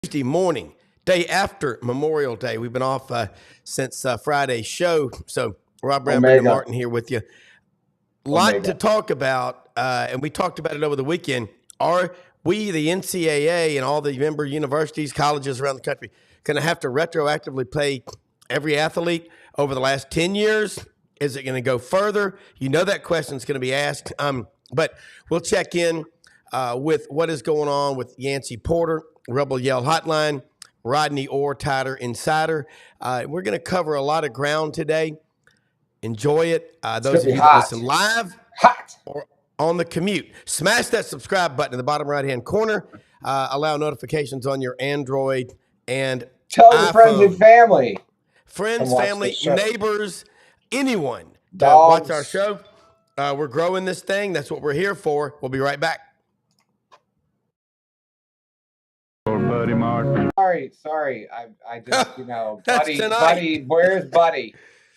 Tuesday morning, day after Memorial Day. We've been off since Friday's show. So Rob Browne, Brenden Martin here with you. Lot to talk about, and we talked about it over the weekend. Are we, the NCAA and all the member universities, colleges around the country, going to have to retroactively pay every athlete over the last 10 years? Is it going to go further? You know that question is going to be asked. But we'll check in with what is going on with Yancey Porter, Rebel Yell Hotline, Rodney Orr, Tider Insider. We're going to cover a lot of ground today. Enjoy it. Those of you that listen live or on the commute, smash that subscribe button in the bottom right-hand corner. Allow notifications on your Android and tell your friends and family. Friends, family, neighbors, anyone to Dogs. watch our show. We're growing this thing. That's what we're here for. We'll be right back. Buddy Mark. Sorry. I just, Buddy, where's Buddy?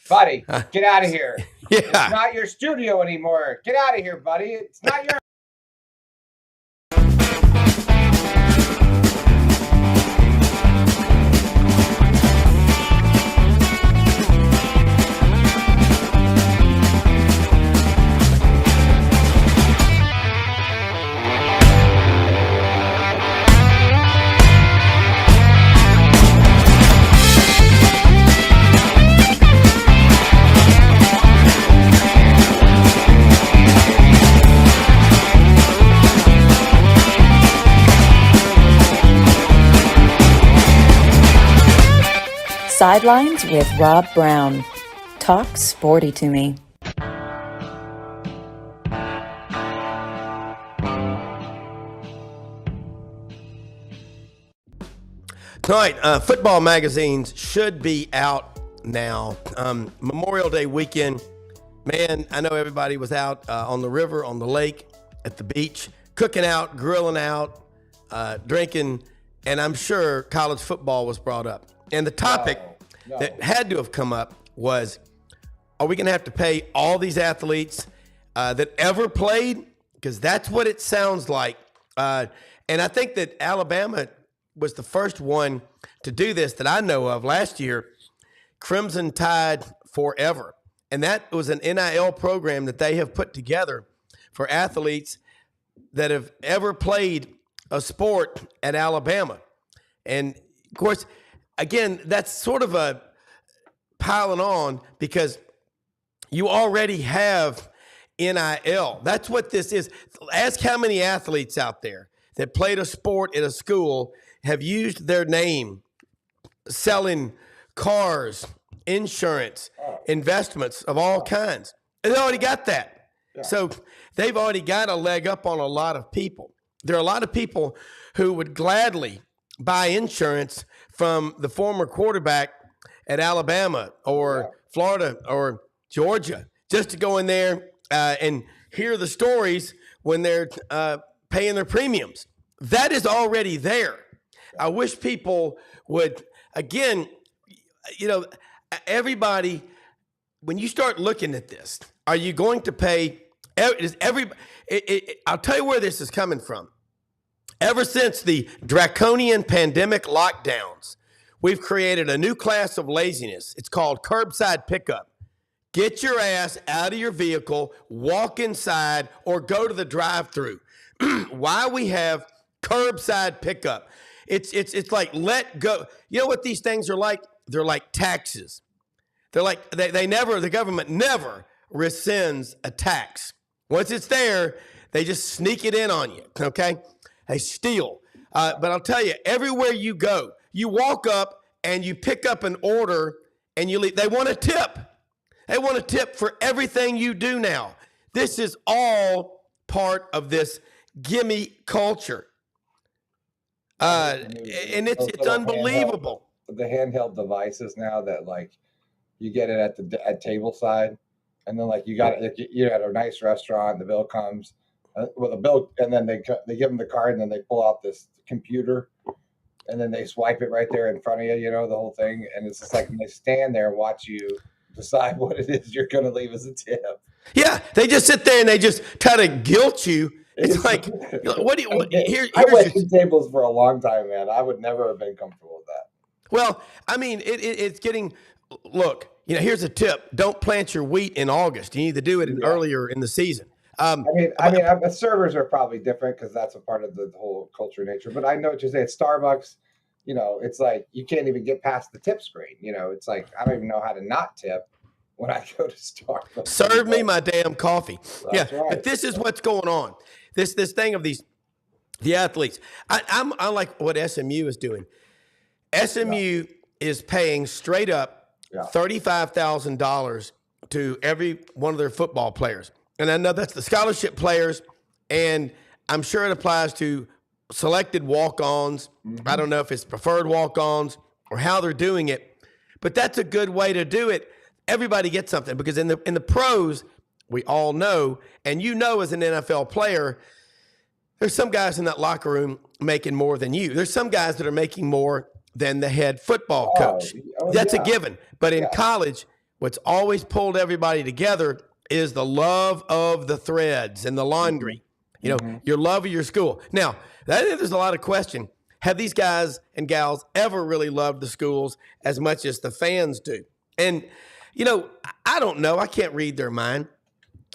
Buddy, get out of here. Yeah. It's not your studio anymore. Get out of here, buddy. It's not your... Sidelines with Rob Browne. Talk sporty to me. Tonight, football magazines should be out now. Memorial Day weekend. Man, I know everybody was out on the river, on the lake, at the beach, cooking out, grilling out, drinking, and I'm sure college football was brought up. And the topic that had to have come up was, are we going to have to pay all these athletes that ever played? Because that's what it sounds like. And I think that Alabama was the first one to do this that I know of last year, Crimson Tide Forever. And that was an NIL program that they have put together for athletes that have ever played a sport at Alabama. And, of course, again, that's sort of a piling on because you already have NIL. That's what this is. Ask how many athletes out there that played a sport at a school have used their name selling cars, insurance, investments of all kinds. And they already got that. Yeah. So they've already got a leg up on a lot of people. There are a lot of people who would gladly buy insurance from the former quarterback at Alabama or Florida or Georgia just to go in there and hear the stories when they're paying their premiums. That is already there. I wish people would, again, everybody, when you start looking at this, are you going to pay I'll tell you where this is coming from. Ever since the draconian pandemic lockdowns, we've created a new class of laziness. It's called curbside pickup. Get your ass out of your vehicle, walk inside, or go to the drive-thru. Why we have curbside pickup? It's like let go. You know what these things are like? They're like taxes. They're like the government never rescinds a tax. Once it's there, they just sneak it in on you. Okay. They steal. But I'll tell you, everywhere you go, you walk up and you pick up an order and you leave. They want a tip. They want a tip for everything you do now. This is all part of this gimme culture. And it's unbelievable. The handheld devices now that you get it at table side, and then you're at a nice restaurant, the bill comes. With a bill, and then they give them the card, and then they pull out this computer, and then they swipe it right there in front of you, the whole thing. And it's just like they stand there and watch you decide what it is you're going to leave as a tip. Yeah, they just sit there and they just try to guilt you It's like, what do you, I here's waited your, tables for a long time, man. I would never have been comfortable with that. well, I mean, it's getting, look, here's a tip. Don't plant your wheat in August. You need to do it earlier in the season. Servers are probably different because that's a part of the whole culture nature. But I know what you're saying. Starbucks, it's like you can't even get past the tip screen. It's like I don't even know how to not tip when I go to Starbucks. Serve me my damn coffee. That's right. But this is what's going on. This thing of the athletes. I like what SMU is doing. SMU is paying straight up $35,000 to every one of their football players. And I know that's the scholarship players, and I'm sure it applies to selected walk-ons. Mm-hmm. I don't know if it's preferred walk-ons or how they're doing it, but that's a good way to do it. Everybody gets something because in the pros, we all know, and as an NFL player, there's some guys in that locker room making more than you. There's some guys that are making more than the head football coach. That's a given. But in college, what's always pulled everybody together is the love of the threads and the laundry, your love of your school. Now, there's a lot of question. Have these guys and gals ever really loved the schools as much as the fans do? And, I don't know. I can't read their mind.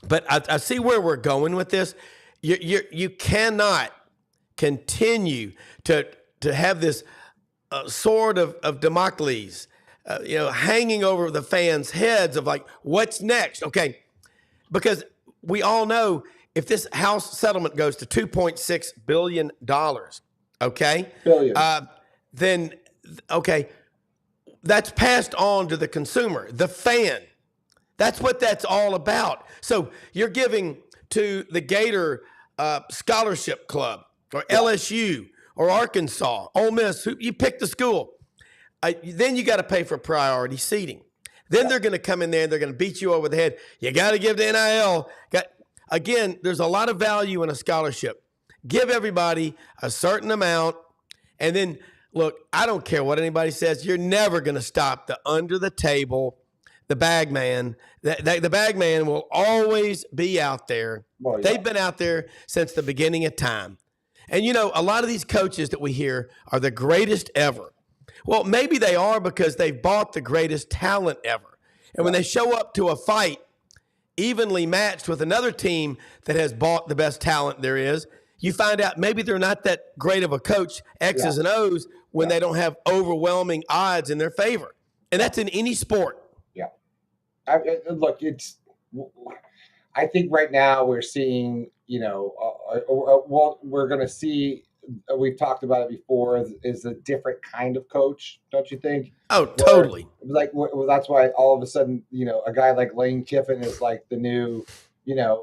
But I see where we're going with this. You cannot continue to have this sword of Damocles, hanging over the fans' heads of like, what's next? Okay. Because we all know if this House settlement goes to $2.6 billion, okay? Then, that's passed on to the consumer, the fan. That's what that's all about. So you're giving to the Gator Scholarship Club or LSU or Arkansas, Ole Miss, you pick the school. Then you got to pay for priority seating. Then they're going to come in there and they're going to beat you over the head. You got to give to NIL. Again, there's a lot of value in a scholarship. Give everybody a certain amount. And then, look, I don't care what anybody says. You're never going to stop the under the table, the bag man. The bag man will always be out there. They've been out there since the beginning of time. And, a lot of these coaches that we hear are the greatest ever. Well, maybe they are because they've bought the greatest talent ever. And when they show up to a fight evenly matched with another team that has bought the best talent there is, you find out maybe they're not that great of a coach, X's and O's, when they don't have overwhelming odds in their favor. And that's in any sport. Yeah. I think right now we're seeing, we're going to see, we've talked about it before, is a different kind of coach, don't you think? Oh, totally. That's why all of a sudden, a guy like Lane Kiffin is like the new, a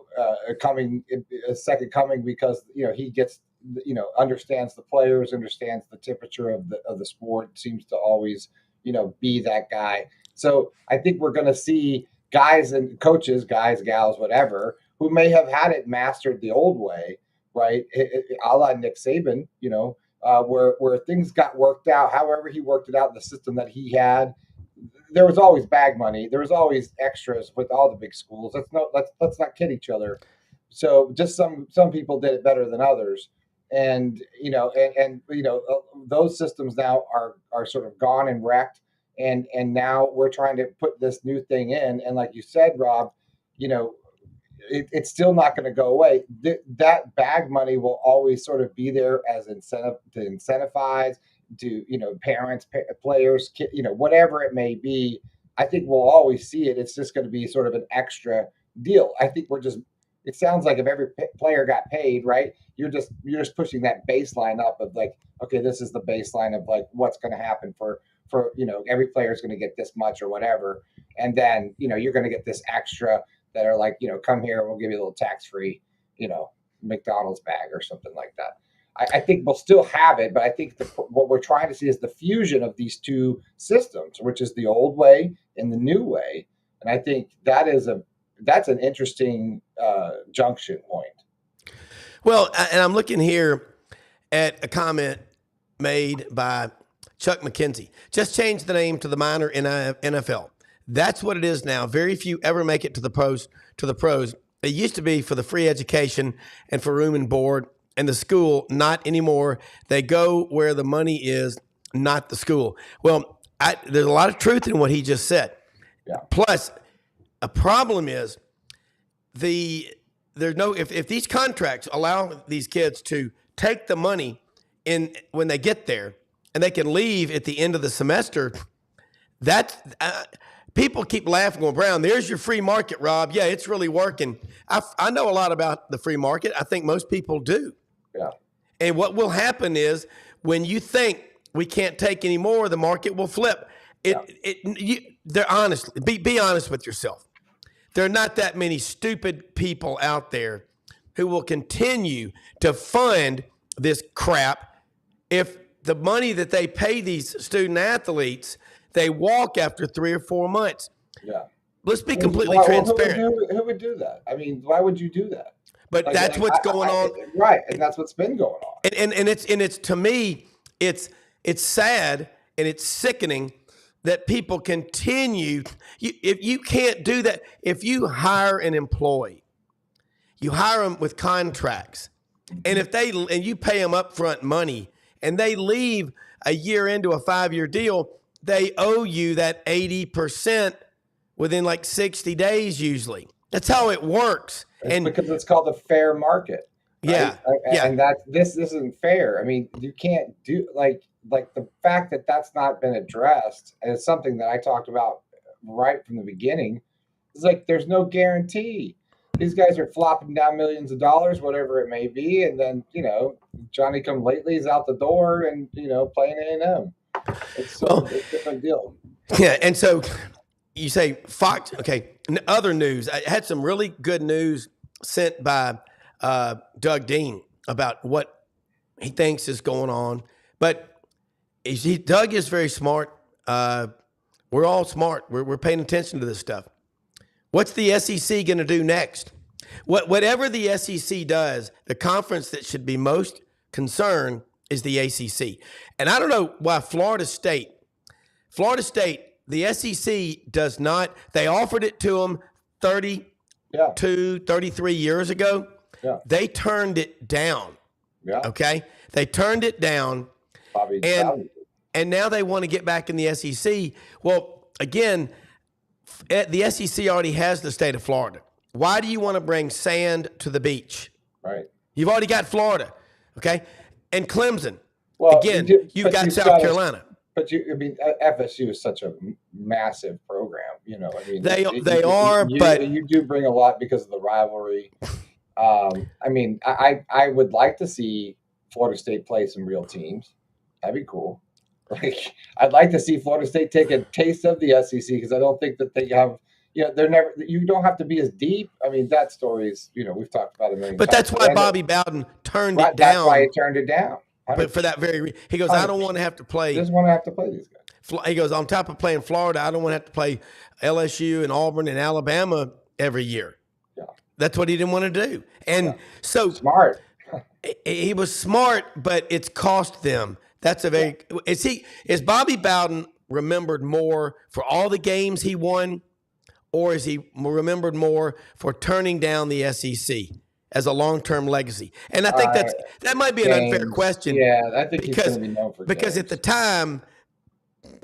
second coming because, he gets, understands the players, understands the temperature of the sport, seems to always, be that guy. So I think we're going to see guys and coaches, guys, gals, whatever, who may have had it mastered the old way, right? A la Nick Saban, where things got worked out, however he worked it out in the system that he had. There was always bag money. There was always extras with all the big schools. Let's not kid each other. So just some people did it better than others. And, those systems now are sort of gone and wrecked. And now we're trying to put this new thing in. And like you said, Rob, it's still not going to go away. That bag money will always sort of be there as incentive to incentivize, to, parents, players, whatever it may be. I think we'll always see it. It's just going to be sort of an extra deal. I think it sounds like if every player got paid, right, you're just pushing that baseline up of like, okay, this is the baseline of like what's going to happen for every player is going to get this much or whatever. And then, you're going to get this extra that are like, come here, we'll give you a little tax-free, McDonald's bag or something like that. I think we'll still have it, but I think what we're trying to see is the fusion of these two systems, which is the old way and the new way. And I think that's an interesting junction point. Well, and I'm looking here at a comment made by Chuck McKenzie. Just change the name to the minor NFL. That's what it is now. Very few ever make it to the pros. It used to be for the free education and for room and board and the school, not anymore. They go where the money is, not the school. Well, there's a lot of truth in what he just said. Yeah. Plus, a problem is there's no if these contracts allow these kids to take the money in when they get there and they can leave at the end of the semester, that's people keep laughing, going, Browne, there's your free market, Rob. Yeah, it's really working. I know a lot about the free market. I think most people do. Yeah. And what will happen is when you think we can't take any more, the market will flip. They're honestly, be honest with yourself. There are not that many stupid people out there who will continue to fund this crap if the money that they pay these student athletes, they walk after 3 or 4 months. Yeah. Let's be completely transparent. Who would do that? I mean, why would you do that? But that's what's going on. Right. And that's what's been going on. And it's to me, it's sad and it's sickening that people continue. If you can't do that, if you hire an employee, you hire them with contracts, and and you pay them upfront money, and they leave a year into a 5-year deal, they owe you that 80% within like 60 days usually. That's how it works. And because it's called a fair market. Right? Yeah. And this isn't fair. I mean, you can't do like the fact that that's not been addressed, and it's something that I talked about right from the beginning. It's like there's no guarantee. These guys are flopping down millions of dollars, whatever it may be, and then Johnny come lately is out the door and playing A&M. It's a different deal. Yeah, and so you say Fox. Okay, other news. I had some really good news sent by Doug Dean about what he thinks is going on. But Doug is very smart. We're all smart. We're paying attention to this stuff. What's the SEC going to do next? Whatever the SEC does, the conference that should be most concerned is the ACC. And I don't know why Florida State, the SEC does not. They offered it to them 33 years ago. Yeah. They turned it down. Yeah. Okay? They turned it down. And now they want to get back in the SEC. Well, again, the SEC already has the state of Florida. Why do you want to bring sand to the beach? Right. You've already got Florida, okay? And Clemson. Well, again, you've got South Carolina. But FSU is such a massive program. They are, but you do bring a lot because of the rivalry. I would like to see Florida State play some real teams. That'd be cool. Like, I'd like to see Florida State take a taste of the SEC because I don't think that they have. They're never. You don't have to be as deep. I mean, that story is. We've talked about it a million But times. that's why Bobby Bowden turned it down. That's why he turned it down. But for that very reason, he goes, I don't want to have to play. He doesn't want to have to play these guys. He goes, on top of playing Florida, I don't want to have to play LSU and Auburn and Alabama every year. Yeah, that's what he didn't want to do. And so smart. He was smart, but it's cost them. That's a very is Bobby Bowden remembered more for all the games he won, or is he remembered more for turning down the SEC as a long-term legacy? And I think that might be an unfair question. Yeah, I think he's going to be known for because at the time,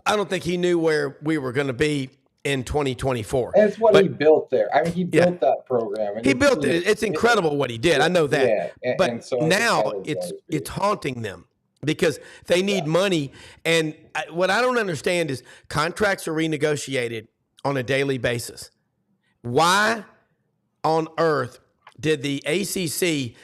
I don't think he knew where we were going to be in 2024. And it's what he built there. I mean, he built that program. And he built it. It's incredible what he did. I know that. Yeah, but so now it's haunting them because they need money. And what I don't understand is contracts are renegotiated on a daily basis. Why on earth did the ACC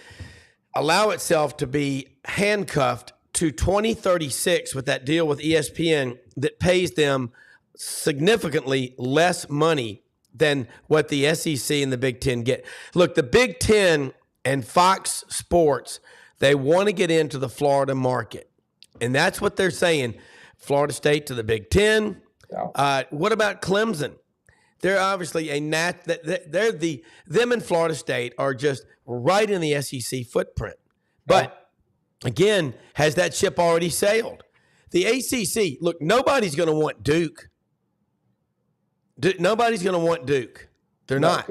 allow itself to be handcuffed to 2036 with that deal with ESPN that pays them significantly less money than what the SEC and the Big Ten get? Look, the Big Ten and Fox Sports, they want to get into the Florida market. And that's what they're saying. Florida State to the Big Ten. Yeah. What about Clemson? They're obviously them and Florida State are just right in the SEC footprint. But again, has that ship already sailed? The ACC, look, nobody's going to want Duke. Nobody's going to want Duke. They're not.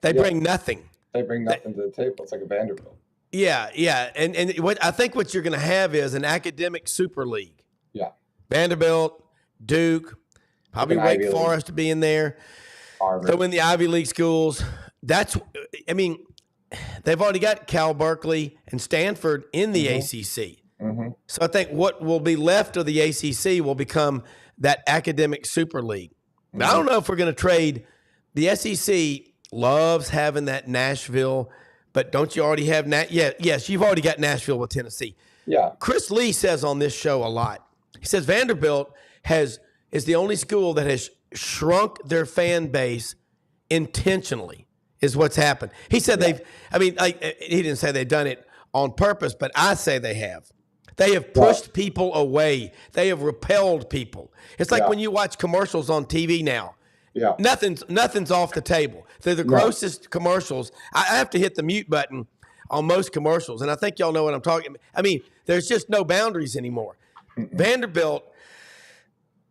They bring nothing. They bring nothing to the table. It's like a Vanderbilt. Yeah. And what I think what you're going to have is an academic super league. Yeah. Vanderbilt, Duke, probably Wake Forest to be in there. Harvard. So in the Ivy League schools, they've already got Cal Berkeley and Stanford in the ACC. Mm-hmm. So I think what will be left of the ACC will become that academic super league. Mm-hmm. But I don't know if we're going to trade. The SEC loves having that Nashville, but don't you already have Yes, you've already got Nashville with Tennessee. Yeah. Chris Lee says on this show a lot. He says Vanderbilt is the only school that has shrunk their fan base intentionally, is what's happened. He said he didn't say they've done it on purpose, but I say they have. They have pushed people away. They have repelled people. It's like when you watch commercials on TV now. Yeah. Nothing's off the table. They're the grossest commercials. I have to hit the mute button on most commercials, and I think y'all know what I'm talking about. I mean, there's just no boundaries anymore. Vanderbilt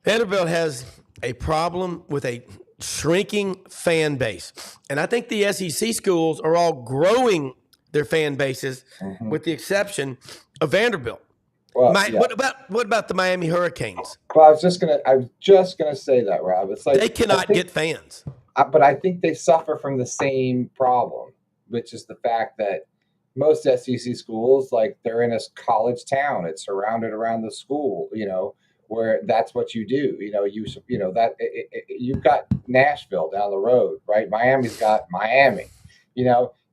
has a problem with a shrinking fan base. And I think the SEC schools are all growing their fan bases with the exception of Vanderbilt. Well, what about the Miami Hurricanes? Well, I was just gonna say that, Rob. It's like they cannot get fans. But I think they suffer from the same problem, which is the fact that most SEC schools, like, they're in a college town. It's surrounded around the school, where that's what you do. You've got Nashville down the road, right? Miami's got Miami.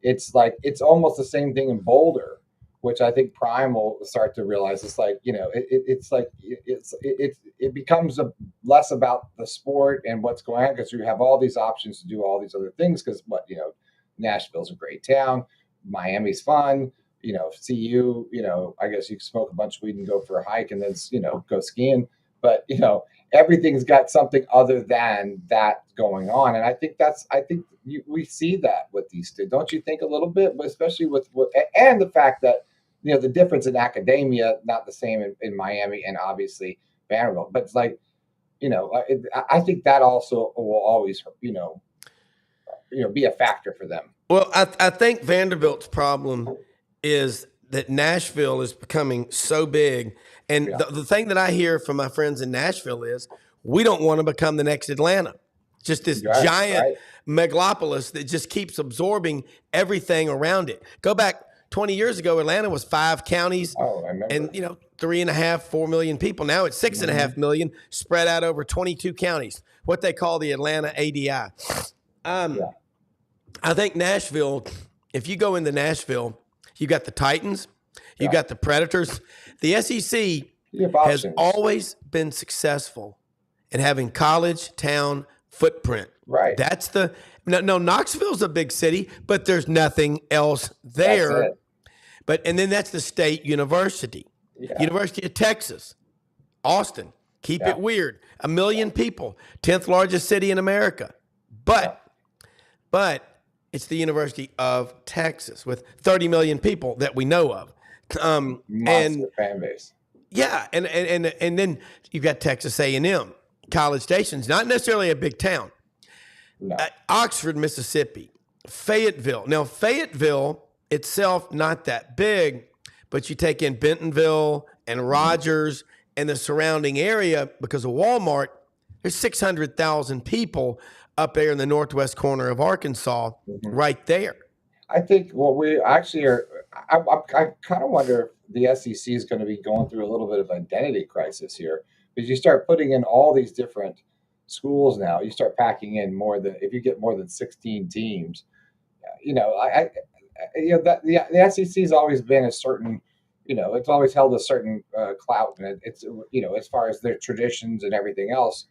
It's like it's almost the same thing in Boulder, which I think Prime will start to realize. It's like it becomes less about the sport and what's going on, because you have all these options to do all these other things. Because Nashville's a great town. Miami's fun, CU, I guess you can smoke a bunch of weed and go for a hike and then, go skiing. But, everything's got something other than that going on. And I think we see that with these two. Don't you think a little bit, but especially and the fact that, the difference in academia, not the same in Miami and obviously Vanderbilt. But it's like, I think that also will always, be a factor for them. Well, I think Vanderbilt's problem is that Nashville is becoming so big. And the thing that I hear from my friends in Nashville is we don't want to become the next Atlanta. Just this giant megalopolis that just keeps absorbing everything around it. Go back 20 years ago, Atlanta was 5 counties and, 3.5–4 million people. Now it's 6.5 million spread out over 22 counties, what they call the Atlanta ADI. I think Nashville, if you go into Nashville, you got the Titans, you got the Predators. The SEC has always been successful in having college town footprint. Right. That's no, Knoxville's a big city, but there's nothing else there. And then that's the state university. Yeah. University of Texas, Austin. Keep it weird. 1 million people, 10th largest city in America. But it's the University of Texas with 30 million people that we know of. Monster fan base. Yeah, and then you've got Texas A&M, College Station's not necessarily a big town. No. Oxford, Mississippi, Fayetteville. Now, Fayetteville itself, not that big, but you take in Bentonville and Rogers and the surrounding area because of Walmart, there's 600,000 people up there in the northwest corner of Arkansas, right there. I think what we actually are, I kind of wonder if the SEC is going to be going through a little bit of identity crisis here, because you start putting in all these different schools now. You start packing in if you get more than 16 teams, the SEC has always been a certain, it's always held a certain clout, and it's as far as their traditions and everything else.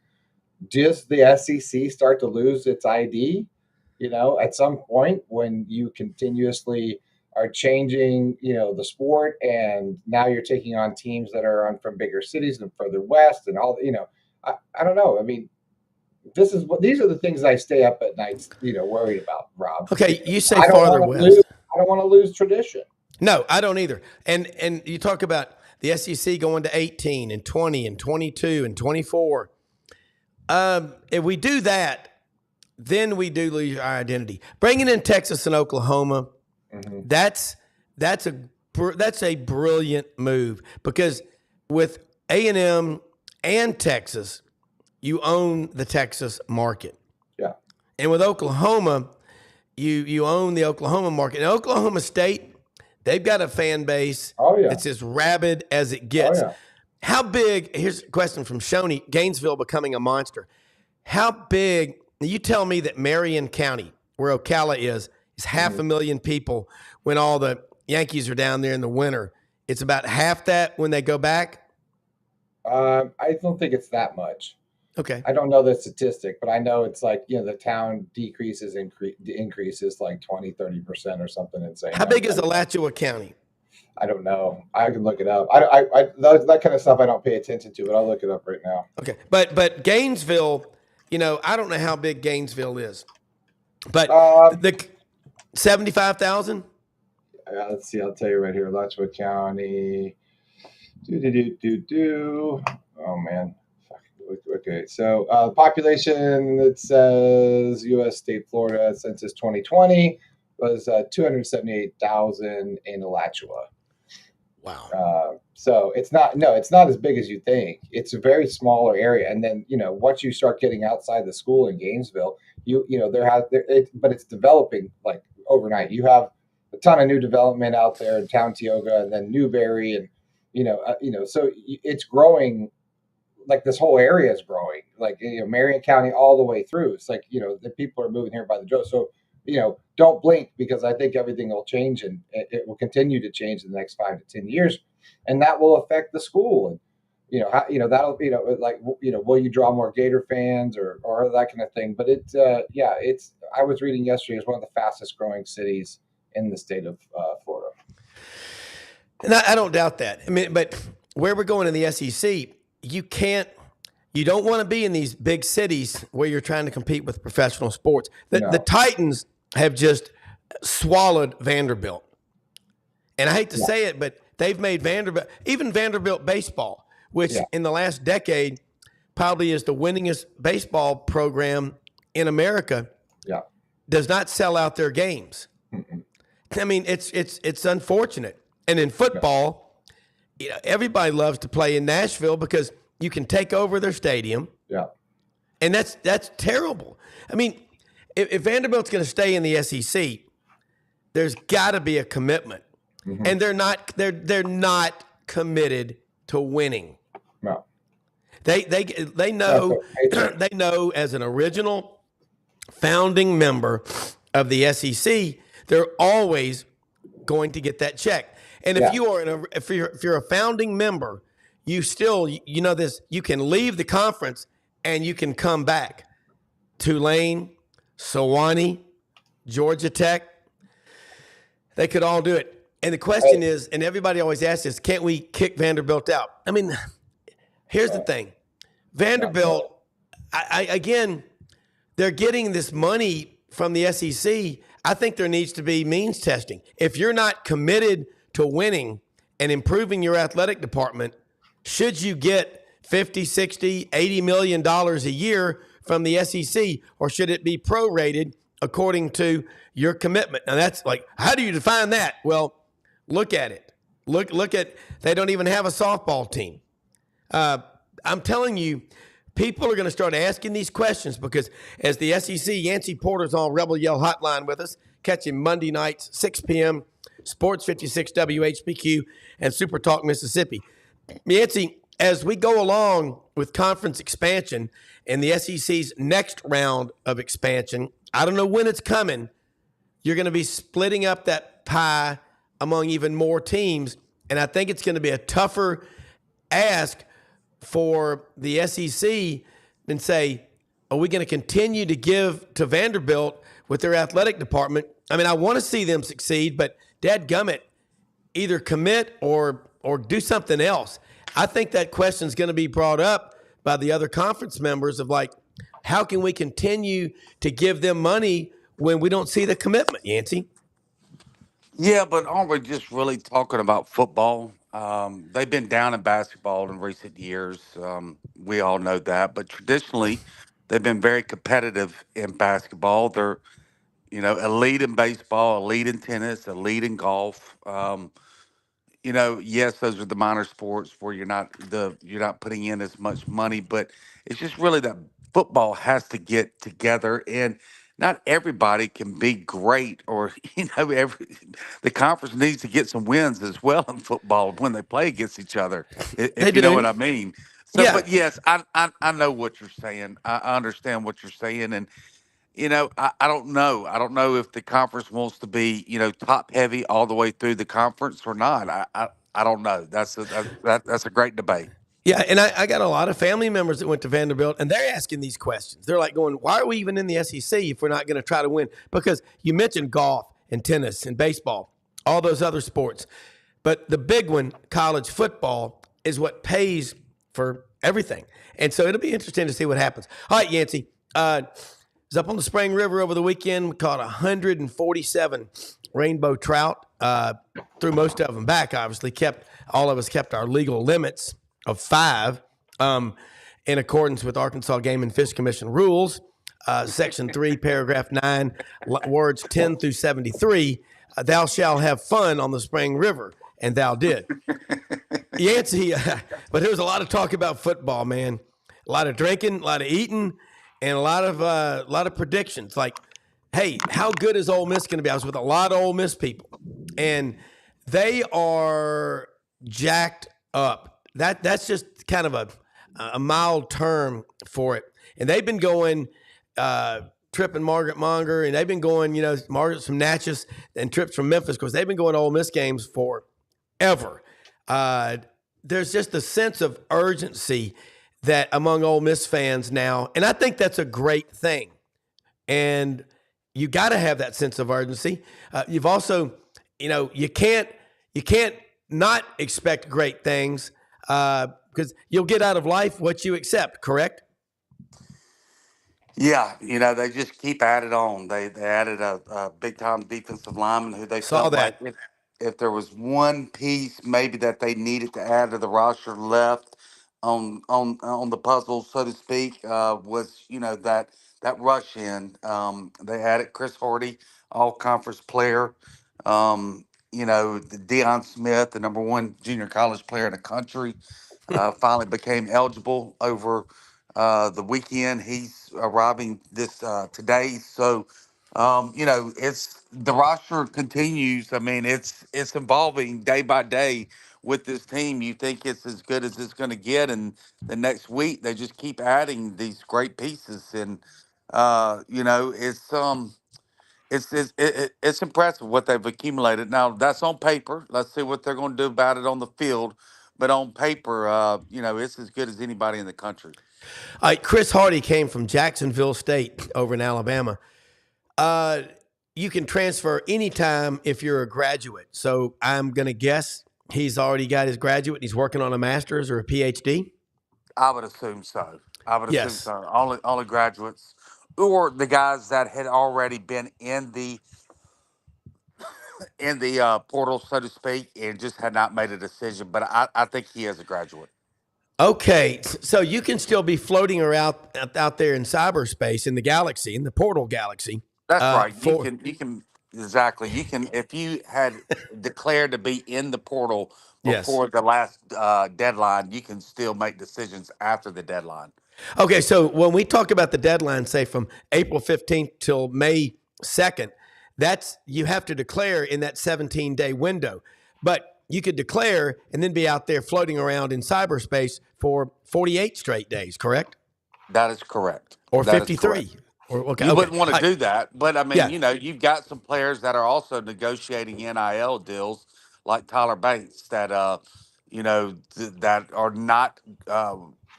Does the SEC start to lose its ID, at some point when you continuously are changing, the sport, and now you're taking on teams that are from bigger cities and further west and all, I don't know. I mean, these are the things I stay up at night, worried about, Rob. Okay. You say farther west. I don't want to lose tradition. No, I don't either. And you talk about the SEC going to 18 and 20 and 22 and 24. If we do that, then we do lose our identity. Bringing in Texas and Oklahoma, that's a brilliant move, because with A&M and Texas, you own the Texas market. Yeah. And with Oklahoma, you own the Oklahoma market. And Oklahoma State, they've got a fan base that's as rabid as it gets. Oh, yeah. How big, here's a question from Shoney, Gainesville becoming a monster. How big, you tell me that Marion County, where Ocala is 500,000 people when all the Yankees are down there in the winter. It's about half that when they go back? I don't think it's that much. Okay. I don't know the statistic, but I know it's like, the town increases like 20, 30% or something insane. How big is Alachua County? I don't know. I can look it up. I that kind of stuff I don't pay attention to, but I'll look it up right now. Okay. But Gainesville, I don't know how big Gainesville is. But the 75,000? Let's see. I'll tell you right here. Alachua County. Oh, man. Okay. So population, it says U.S. state Florida census 2020 was 278,000 in Alachua. Wow. So it's not as big as you think. It's a very smaller area. And then, once you start getting outside the school in Gainesville, but it's developing like overnight. You have a ton of new development out there in Town Tioga and then Newberry, and so it's growing. Like this whole area is growing, like Marion County all the way through. It's like the people are moving here by the drove. So don't blink, because I think everything will change, and it will continue to change in the next 5 to 10 years, and that will affect the school. And that'll will you draw more Gator fans or that kind of thing? But it's I was reading yesterday, it's one of the fastest growing cities in the state of Florida. And I don't doubt that. I mean, but where we're going in the SEC, you don't want to be in these big cities where you're trying to compete with professional sports. The Titans have just swallowed Vanderbilt. And I hate to say it, but they've made Vanderbilt baseball, which in the last decade probably is the winningest baseball program in America, does not sell out their games. I mean, it's unfortunate. And in football, everybody loves to play in Nashville because you can take over their stadium. Yeah. And that's terrible. I mean, if Vanderbilt's going to stay in the SEC, there's got to be a commitment. And they're not committed to winning. No. They know they know as an original founding member of the SEC, they're always going to get that check. And if you're a founding member, you still this, you can leave the conference and you can come back. Tulane, Sewanee, Georgia Tech, they could all do it. And the question is, and everybody always asks this, can't we kick Vanderbilt out? I mean, here's the thing. Vanderbilt, again, they're getting this money from the SEC. I think there needs to be means testing. If you're not committed to winning and improving your athletic department, should you get $50, $60, $80 million a year from the SEC, or should it be prorated according to your commitment? Now that's like, how do you define that? Well, look at it. Look at, they don't even have a softball team. I'm telling you, people are going to start asking these questions, because as the SEC, Yancey Porter's on Rebel Yell Hotline with us. Catch him Monday nights, 6 p.m., Sports 56 WHPQ and Super Talk Mississippi. Yancey, as we go along with conference expansion and the SEC's next round of expansion, I don't know when it's coming, you're going to be splitting up that pie among even more teams, and I think it's going to be a tougher ask for the SEC than say, are we going to continue to give to Vanderbilt with their athletic department? I mean, I want to see them succeed, but dadgummit, either commit or do something else. I think that question is going to be brought up by the other conference members of like, how can we continue to give them money when we don't see the commitment, Yancey? Yeah, but aren't we just really talking about football? They've been down in basketball in recent years. We all know that. But traditionally, They've been very competitive in basketball. They're, elite in baseball, elite in tennis, elite in golf. Yes, those are the minor sports where you're not putting in as much money, but it's just really that football has to get together, and not everybody can be great, or the conference needs to get some wins as well in football when they play against each other, They if you know what do. I mean. So, Yeah. but yes, I know what you're saying. I understand what you're saying, and I don't know. I don't know if the conference wants to be, top heavy all the way through the conference or not. I don't know. That's a great debate. Yeah, and I got a lot of family members that went to Vanderbilt, and they're asking these questions. They're like going, why are we even in the SEC if we're not going to try to win? Because you mentioned golf and tennis and baseball, all those other sports. But the big one, college football, is what pays for everything. And so it'll be interesting to see what happens. All right, Yancey. Was up on the Spring River over the weekend. We caught 147 rainbow trout. Threw most of them back, obviously. All of us kept our legal limits of 5 in accordance with Arkansas Game and Fish Commission rules. Section 3, paragraph 9, words 10 through 73, thou shalt have fun on the Spring River, and thou did. Yancey, but there was a lot of talk about football, man. A lot of drinking, a lot of eating, and a lot of predictions. Like, hey, how good is Ole Miss going to be? I was with a lot of Ole Miss people, and they are jacked up. That's just kind of a mild term for it. And they've been going Tripp and Margaret Monger, and they've been going, Margaret's from Natchez and Tripp's from Memphis, because they've been going to Ole Miss games forever. There's just a sense of urgency that among Ole Miss fans now, and I think that's a great thing. And you got to have that sense of urgency. You've also, you can't not expect great things because you'll get out of life what you accept. Correct? Yeah, they just keep added on. They added a big time defensive lineman who they Saw felt like that. if there was one piece maybe that they needed to add to the roster left on the puzzle, so to speak, was that rush in. They added Chris Hardy, all conference player. The Deion Smith, the number one junior college player in the country, finally became eligible over the weekend. He's arriving this today. So, it's the roster continues. I mean, it's evolving day by day with this team. You think it's as good as it's going to get, and the next week they just keep adding these great pieces, and it's impressive what they've accumulated. Now that's on paper. Let's see what they're going to do about it on the field. But on paper, it's as good as anybody in the country. All right, Chris Hardy came from Jacksonville State over in Alabama. You can transfer anytime if you're a graduate. So I'm going to guess he's already got his graduate. He's working on a master's or a PhD. I would assume so. I would assume Yes. so. Only graduates, or the guys that had already been in the portal, so to speak, and just had not made a decision. But I think he is a graduate. Okay, so you can still be floating around out there in cyberspace, in the galaxy, in the portal galaxy. That's right. For You can exactly. You can, if you had declared to be in the portal yes. before the last deadline, you can still make decisions after the deadline. Okay, so when we talk about the deadline, say from April 15th till May 2nd, that's you have to declare in that 17-day window. But you could declare and then be out there floating around in cyberspace for 48 straight days, correct? That is correct. Or That is 53. correct. Okay, You okay. wouldn't want to do that, but I mean, Yeah. you've got some players that are also negotiating NIL deals, like Tyler Banks, that that are not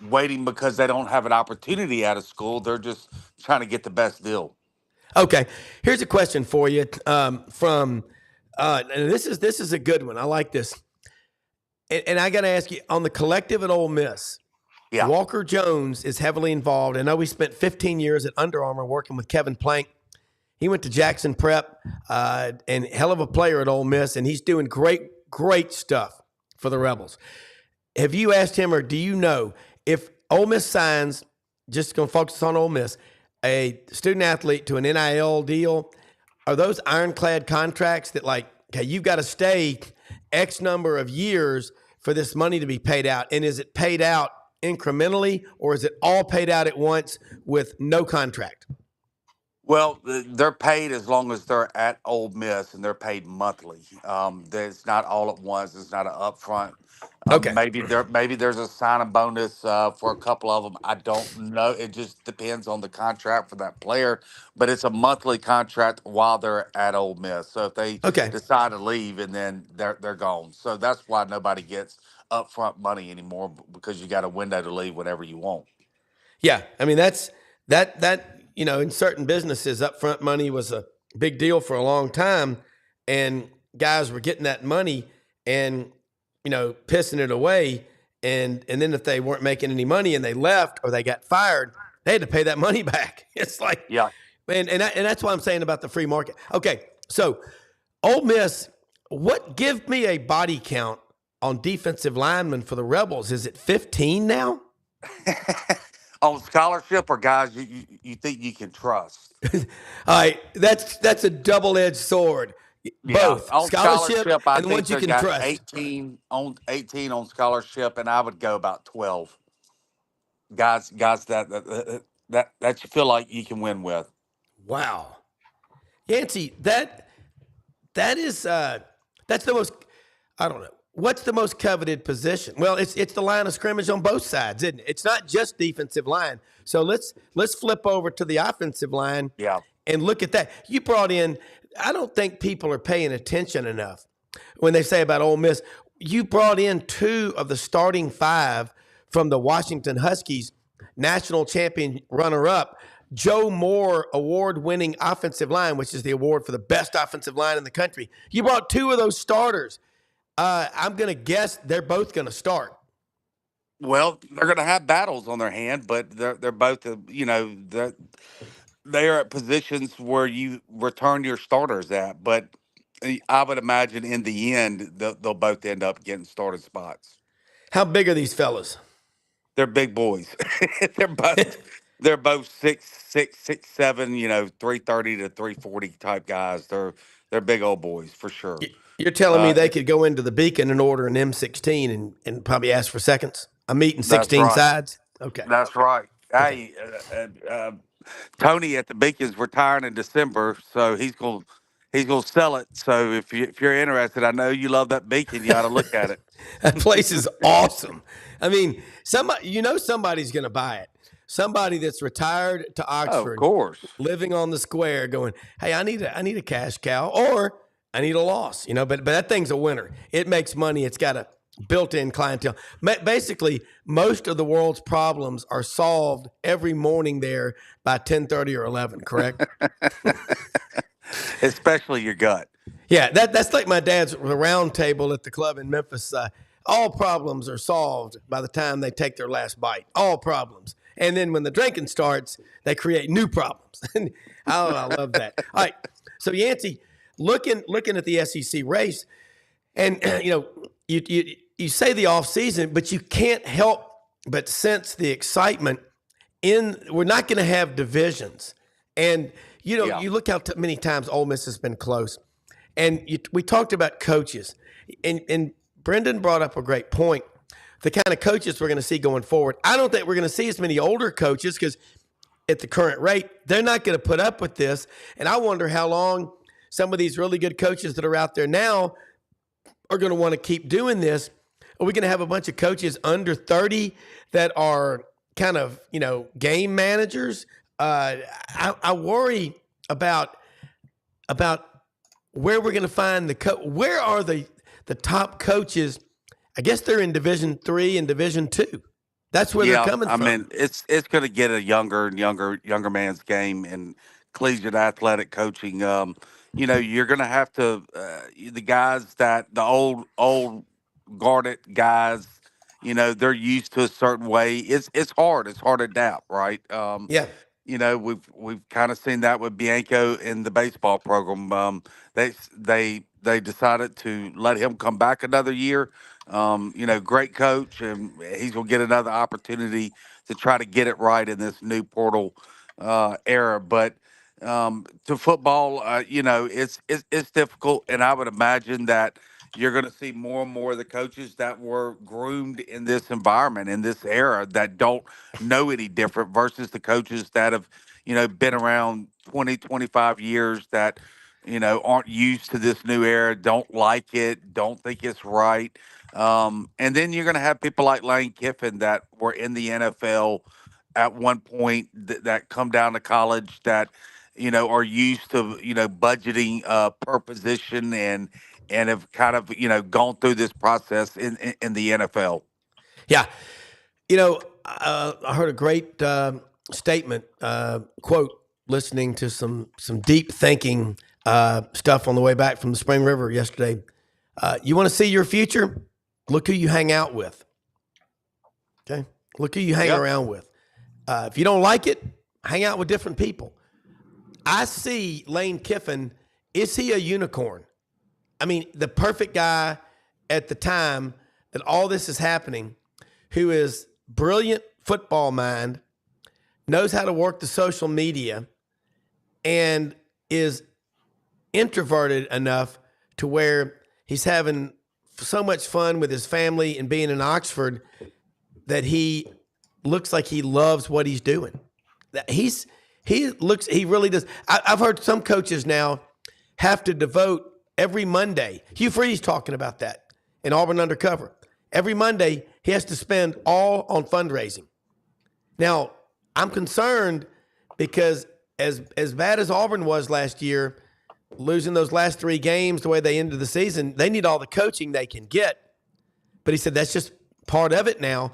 waiting because they don't have an opportunity out of school. They're just trying to get the best deal. Okay. Here's a question for you from and this is a good one. I like this. And I got to ask you, on the collective at Ole Miss, Yeah. Walker Jones is heavily involved. I know he spent 15 years at Under Armour working with Kevin Plank. He went to Jackson Prep and hell of a player at Ole Miss, and he's doing great stuff for the Rebels. Have you asked him, or do you know, if Ole Miss signs just going to focus on Ole Miss, a student athlete to an NIL deal, are those ironclad contracts that like, okay, you've got to stay X number of years for this money to be paid out? And is it paid out incrementally, or is it all paid out at once with no contract? Well, they're paid as long as they're at Ole Miss, and they're paid monthly. It's not all at once. It's not an upfront. Okay. Maybe there's a signing bonus for a couple of them. I don't know. It just depends on the contract for that player. But it's a monthly contract while they're at Ole Miss. So if they Okay. decide to leave, and then they're gone. So that's why nobody gets upfront money anymore, because you got a window to leave whenever you want. Yeah. I mean, that, in certain businesses, upfront money was a big deal for a long time. And guys were getting that money and, pissing it away. And then if they weren't making any money and they left or they got fired, they had to pay that money back. It's like, Yeah. man, and that's what I'm saying about the free market. Okay. So Ole Miss, give me a body count on defensive linemen for the Rebels. Is it 15 now? On scholarship, or guys you think you can trust? All right, that's a double-edged sword. Yeah, Both on scholarship I and think ones you they can got trust. 18 on scholarship, and I would go about 12 guys that you feel like you can win with. Wow, Yancey, that is that's the most. I don't know. What's the most coveted position? Well, it's the line of scrimmage on both sides, isn't it? It's not just defensive line. So let's flip over to the offensive line Yeah. and look at that. You brought in. I don't think people are paying attention enough when they say about Ole Miss. You brought in 2 of the starting 5 from the Washington Huskies, national champion runner-up, Joe Moore award-winning offensive line, which is the award for the best offensive line in the country. You brought 2 of those starters. I'm going to guess they're both going to start. Well, they're going to have battles on their hand, but they're both they are at positions where you return your starters at. But I would imagine in the end they'll both end up getting starting spots. How big are these fellas? They're big boys. they're both they're both 6'7", 330 to 340 type guys. They're big old boys for sure. You're telling me Uh, they could go into the Beacon and order an M16 and probably ask for seconds? I'm eating that's 16 right. sides. Okay. That's right. Okay. Hey, Tony at the Beacon's retiring in December, so he's gonna sell it. So if you're interested, I know you love that Beacon. You ought to look at it. That place is awesome. I mean, somebody's going to buy it. Somebody that's retired to Oh, of Oxford, course. living on the square, going, "Hey, I need a cash cow, or I need a loss." But that thing's a winner. It makes money. It's got a built-in clientele. Basically, most of the world's problems are solved every morning there by 10:30 or 11. Correct? Especially your gut. Yeah, that's like my dad's round table at the club in Memphis. All problems are solved by the time they take their last bite. All problems. And then when the drinking starts, they create new problems. I love that. All right. So Yancey, looking at the SEC race, and you say the off season, but you can't help but sense the excitement we're not going to have divisions. And Yeah. you look how many times Ole Miss has been close. And we talked about coaches, and Brenden brought up a great point. The kind of coaches we're going to see going forward. I don't think we're going to see as many older coaches because at the current rate, they're not going to put up with this. And I wonder how long some of these really good coaches that are out there now are going to want to keep doing this. Are we going to have a bunch of coaches under 30 that are kind of, game managers? I worry about where we're going to find where are the top coaches? I guess they're in Division III and Division II. That's where they're coming I from. mean, it's going to get a younger man's game in collegiate athletic coaching. You're going to have to the guys that the old guarded guys. They're used to a certain way. It's hard. It's hard to adapt, right? Yeah. We've kind of seen that with Bianco in the baseball program. They decided to let him come back another year. Great coach, and he's gonna get another opportunity to try to get it right in this new portal era. But to football, it's difficult, and I would imagine that you're going to see more and more of the coaches that were groomed in this environment, in this era, that don't know any different versus the coaches that have, been around 20, 25 years that, aren't used to this new era, don't like it, don't think it's right. And then you're going to have people like Lane Kiffin that were in the NFL at one point that come down to college that, are used to, budgeting per position and have kind of, gone through this process in the NFL. Yeah. I heard a great statement, quote, listening to some deep thinking stuff on the way back from the Spring River yesterday. You want to see your future? Look who you hang out with. Okay? Look who you hang around with. If you don't like it, hang out with different people. I see Lane Kiffin. Is he a unicorn? I mean, the perfect guy at the time that all this is happening, who is brilliant football mind, knows how to work the social media, and is introverted enough to where he's having so much fun with his family and being in Oxford that he looks like he loves what he's doing. He really does. I've heard some coaches now have to devote every Monday. Hugh Freeze talking about that in Auburn Undercover. Every Monday, he has to spend all on fundraising. Now, I'm concerned because as bad as Auburn was last year, losing those last 3 games the way they ended the season, they need all the coaching they can get. But he said that's just part of it now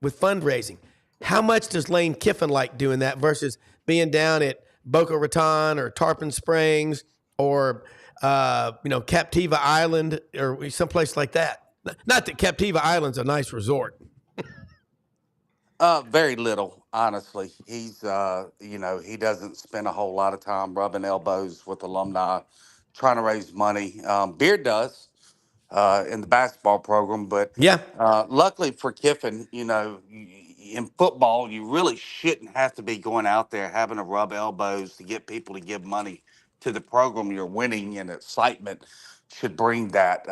with fundraising. How much does Lane Kiffin like doing that versus being down at Boca Raton or Tarpon Springs or Captiva Island or someplace like that? Not that Captiva Island's a nice resort. Very little, honestly. He's, he doesn't spend a whole lot of time rubbing elbows with alumni, trying to raise money. Beard does in the basketball program, but Yeah. luckily for Kiffin, in football, you really shouldn't have to be going out there having to rub elbows to get people to give money to the program you're winning, and excitement should bring that.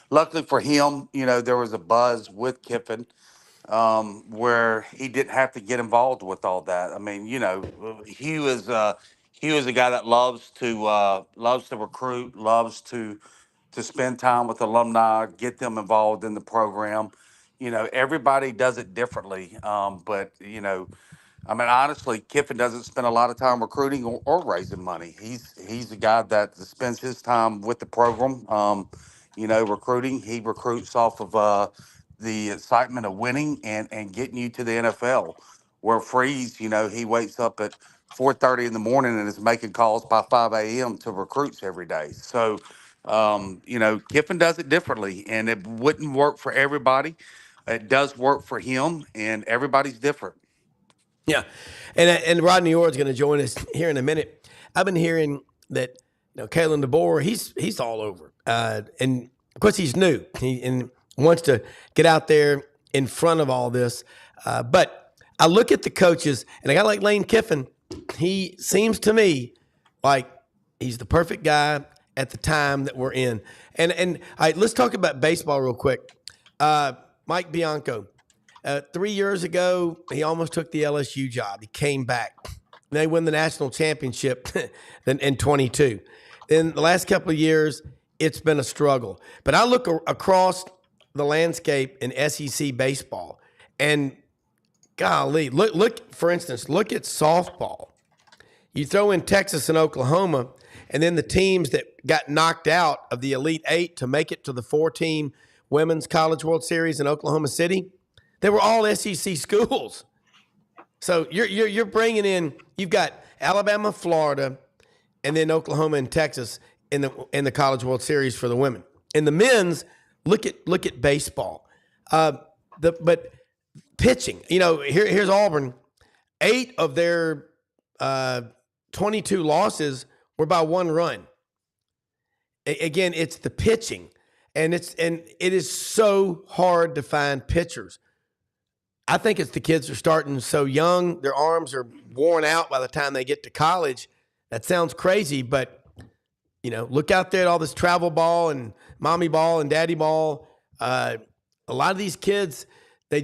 Luckily for him, there was a buzz with Kiffin where he didn't have to get involved with all that. I mean, he was a guy that loves to recruit, loves to spend time with alumni, get them involved in the program. Everybody does it differently, but I mean, honestly, Kiffin doesn't spend a lot of time recruiting or raising money. He's a guy that spends his time with the program. Recruiting. He recruits off of the excitement of winning and getting you to the NFL. Where Freeze, he wakes up at 4:30 in the morning and is making calls by 5 a.m. to recruits every day. So, Kiffin does it differently, and it wouldn't work for everybody. It does work for him, and everybody's different. Yeah. And Rodney Orr's going to join us here in a minute. I've been hearing that Kalen DeBoer, he's all over. And of course he's new and wants to get out there in front of all this. But I look at the coaches and a guy like Lane Kiffin, he seems to me like he's the perfect guy at the time that we're in. And all right, let's talk about baseball real quick. Mike Bianco. 3 years ago, he almost took the LSU job. He came back. They win the national championship in 22. In the last couple of years, it's been a struggle. But I look across the landscape in SEC baseball, and golly, look, for instance, look at softball. You throw in Texas and Oklahoma, and then the teams that got knocked out of the Elite Eight to make it to the 4-team Women's College World Series in Oklahoma City, they were all SEC schools. So you're bringing in, you've got Alabama, Florida, and then Oklahoma and Texas in the College World Series for the women. In the men's, look at baseball. But pitching, here's Auburn. 8 of their 22 losses were by 1 run. Again, it's the pitching, and it is so hard to find pitchers. I think it's the kids are starting so young, their arms are worn out by the time they get to college. That sounds crazy, but look out there at all this travel ball and mommy ball and daddy ball. A lot of these kids, they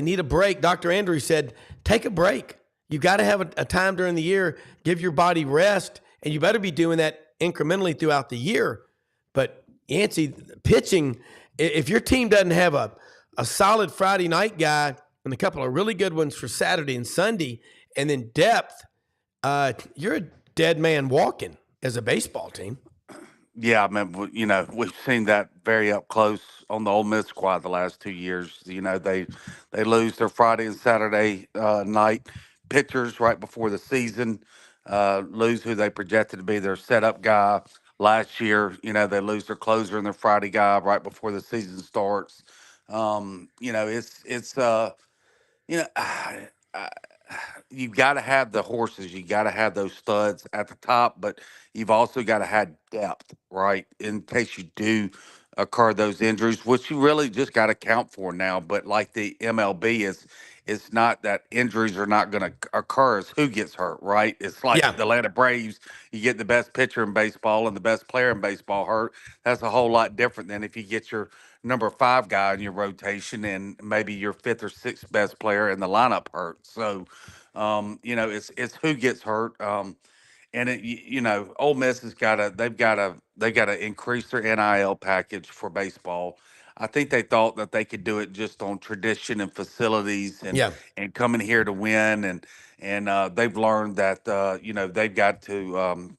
need a break. Dr. Andrews said, take a break. You got to have a time during the year, give your body rest, and you better be doing that incrementally throughout the year. But Yancey, pitching, if your team doesn't have a solid Friday night guy and a couple of really good ones for Saturday and Sunday, and then depth, you're a dead man walking as a baseball team. Yeah, I mean, we've seen that very up close on the Ole Miss squad the last 2 years. They lose their Friday and Saturday night pitchers right before the season, lose who they projected to be their setup guy last year. They lose their closer and their Friday guy right before the season starts. It's you know, I, you got to have the horses. You got to have those studs at the top, but you've also got to have depth, right? In case you do occur those injuries, which you really just got to count for now. But like the MLB is, it's not that injuries are not going to occur. It's who gets hurt, right? It's like Yeah. the Atlanta Braves. You get the best pitcher in baseball and the best player in baseball hurt. That's a whole lot different than if you get your number five guy in your rotation and maybe your fifth or sixth best player in the lineup hurt. So, it's who gets hurt. And Ole Miss has they got to increase their NIL package for baseball. I think they thought that they could do it just on tradition and facilities Yeah. and coming here to win and they've learned that they've got to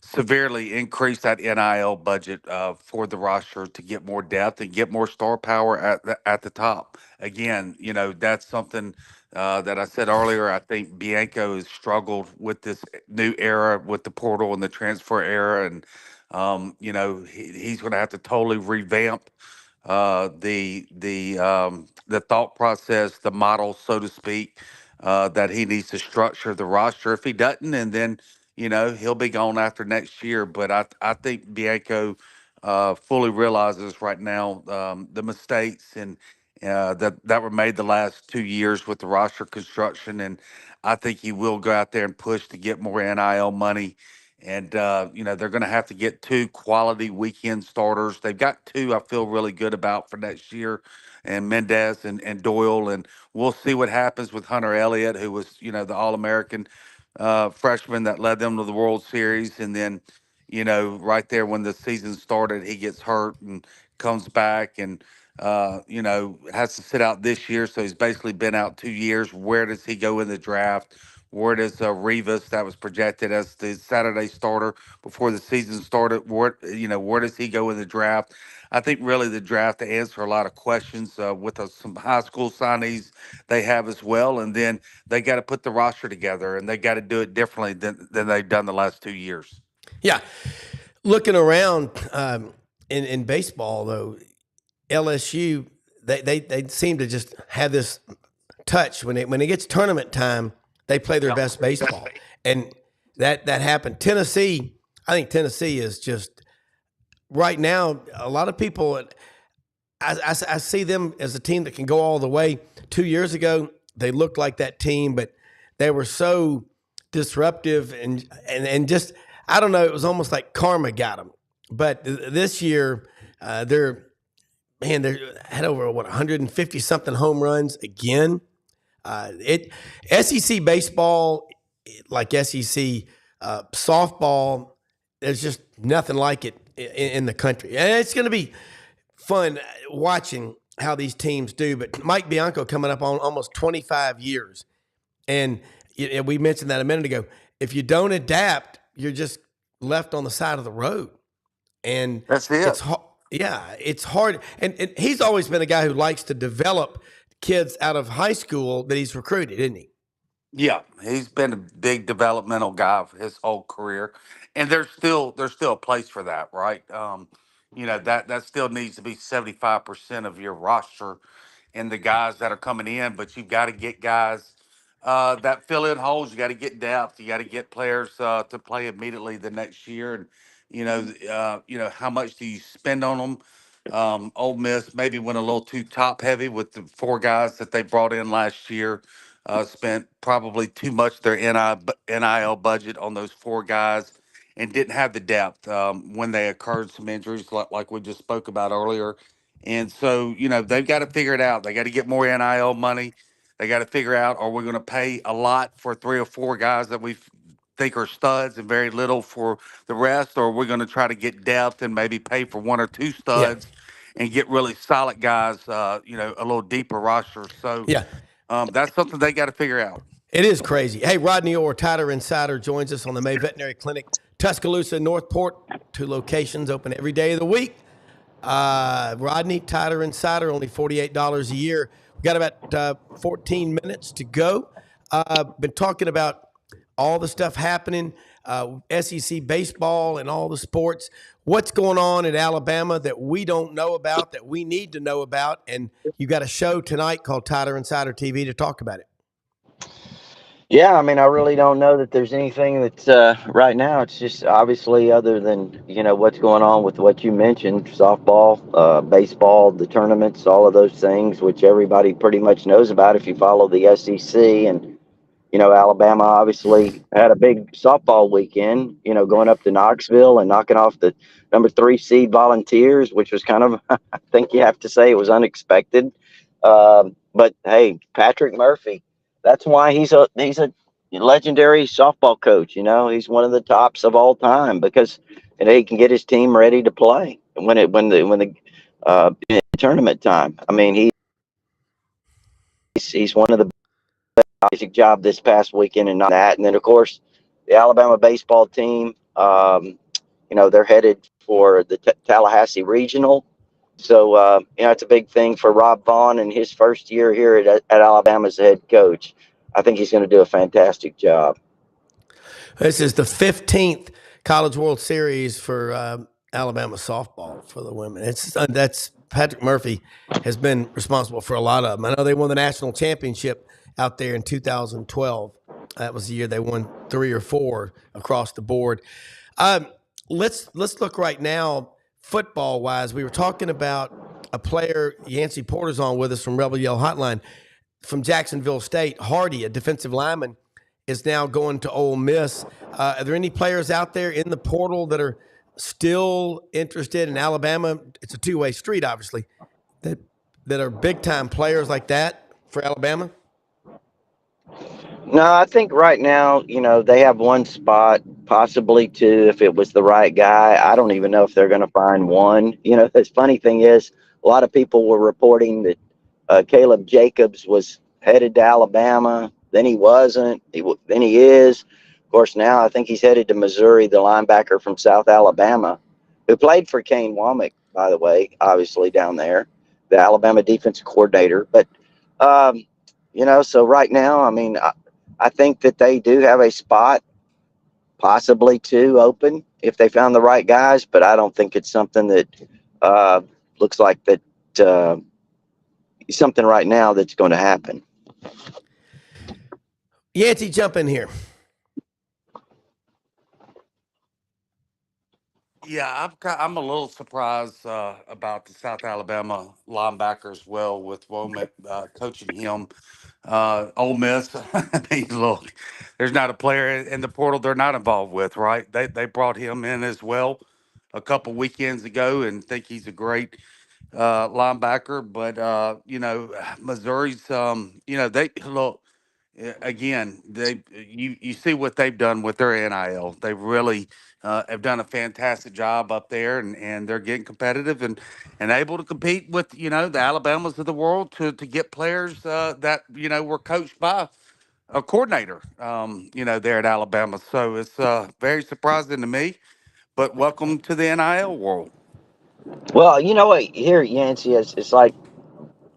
severely increase that NIL budget for the roster to get more depth and get more star power at the top. Again, that's something that I said earlier. I think Bianco has struggled with this new era with the portal and the transfer era, and he's going to have to totally revamp the thought process, the model, so to speak, that he needs to structure the roster. If he doesn't, and then he'll be gone after next year. But I think Bianco fully realizes right now the mistakes and that were made the last 2 years with the roster construction, and I think he will go out there and push to get more NIL money. And they're going to have to get two quality weekend starters. They've got two I feel really good about for next year, and Mendez and Doyle. And we'll see what happens with Hunter Elliott, who was the All American freshman that led them to the World Series. And then, right there when the season started, he gets hurt and comes back and, has to sit out this year. So he's basically been out 2 years. Where does he go in the draft? Where does Rivas, that was projected as the Saturday starter before the season started, where does he go in the draft? I think really the draft to answer a lot of questions with some high school signees they have as well. And then they got to put the roster together, and they got to do it differently than they've done the last 2 years. Yeah. Looking around in baseball, though, LSU, they seem to just have this touch when it gets tournament time, they play their best baseball, and that happened. Tennessee, I think Tennessee is just right now. A lot of people, I see them as a team that can go all the way. 2 years ago, they looked like that team, but they were so disruptive and just I don't know. It was almost like karma got them. But this year, they're had over 150 something home runs again. It SEC baseball, like SEC softball, there's just nothing like it in the country, and it's going to be fun watching how these teams do. But Mike Bianco coming up on almost 25 years, and we mentioned that a minute ago. If you don't adapt, you're just left on the side of the road, and That's it. it's hard. Yeah, it's hard. And he's always been a guy who likes to develop kids out of high school that he's recruited, isn't he? Yeah, he's been a big developmental guy for his whole career, and there's still a place for that, right? That still needs to be 75% of your roster and the guys that are coming in, but you've got to get guys that fill in holes. You got to get depth. You got to get players to play immediately the next year, and how much do you spend on them? Ole Miss maybe went a little too top heavy with the four guys that they brought in last year. Spent probably too much their NIL budget on those four guys and didn't have the depth when they occurred some injuries like we just spoke about earlier. And so, they've got to figure it out. They got to get more NIL money. They got to figure out, are we going to pay a lot for three or four guys that we think are studs and very little for the rest, or are we going to try to get depth and maybe pay for one or two Yeah. studs and get really solid guys, a little deeper roster. So Yeah. that's something they got to figure out. It is crazy. Hey, Rodney Orr, Tighter Insider, joins us on the May Veterinary Clinic, Tuscaloosa, Northport. 2 locations open every day of the week. Rodney, Tighter Insider, only $48 a year. We got about 14 minutes to go. Been talking about all the stuff happening, SEC baseball and all the sports. What's going on in Alabama that we don't know about, that we need to know about? And you got a show tonight called Tighter Insider TV to talk about it. Yeah, I mean, I really don't know that there's anything that's right now. It's just obviously other than, what's going on with what you mentioned, softball, baseball, the tournaments, all of those things, which everybody pretty much knows about if you follow the SEC. And, Alabama obviously had a big softball weekend, going up to Knoxville and knocking off the number 3 seed Volunteers, which was kind of, I think you have to say it was unexpected. But hey, Patrick Murphy. That's why he's a legendary softball coach. He's one of the tops of all time because he can get his team ready to play when the tournament time. I mean, he's one of the basic job this past weekend and not that. And then of course the Alabama baseball team. They're headed for the Tallahassee Regional. So, it's a big thing for Rob Vaughn in his first year here at Alabama as head coach. I think he's going to do a fantastic job. This is the 15th College World Series for Alabama softball for the women. That's Patrick Murphy has been responsible for a lot of them. I know they won the national championship out there in 2012. That was the year they won 3 or 4 across the board. Let's look right now, football wise. We were talking about a player, Yancey Porter's on with us from Rebel Yell Hotline from Jacksonville State. Hardy, a defensive lineman, is now going to Ole Miss. Are there any players out there in the portal that are still interested in Alabama? It's a two-way street, obviously, that are big-time players like that for Alabama? No, I think right now, they have one spot, possibly two, if it was the right guy. I don't even know if they're going to find one. The funny thing is, a lot of people were reporting that Caleb Jacobs was headed to Alabama. Then he wasn't. Then he is. Of course, now I think he's headed to Missouri, the linebacker from South Alabama, who played for Kane Womack, by the way, obviously down there, the Alabama defensive coordinator. But, so right now, I mean, I think that they do have a spot, possibly 2 open if they found the right guys, but I don't think it's something that looks like that something right now that's going to happen. Yancey, jump in here. Yeah, I'm a little surprised about the South Alabama linebacker as well with Womack coaching him. Ole Miss, I mean, look, there's not a player in the portal they're not involved with, right? They brought him in as well a couple weekends ago and think he's a great linebacker. But, Missouri's, they look. Again, you see what they've done with their NIL. They really have done a fantastic job up there, and they're getting competitive and able to compete with the Alabamas of the world to get players that were coached by a coordinator there at Alabama. So it's very surprising to me. But welcome to the NIL world. Well, you know what? Here, Yancey, it's like,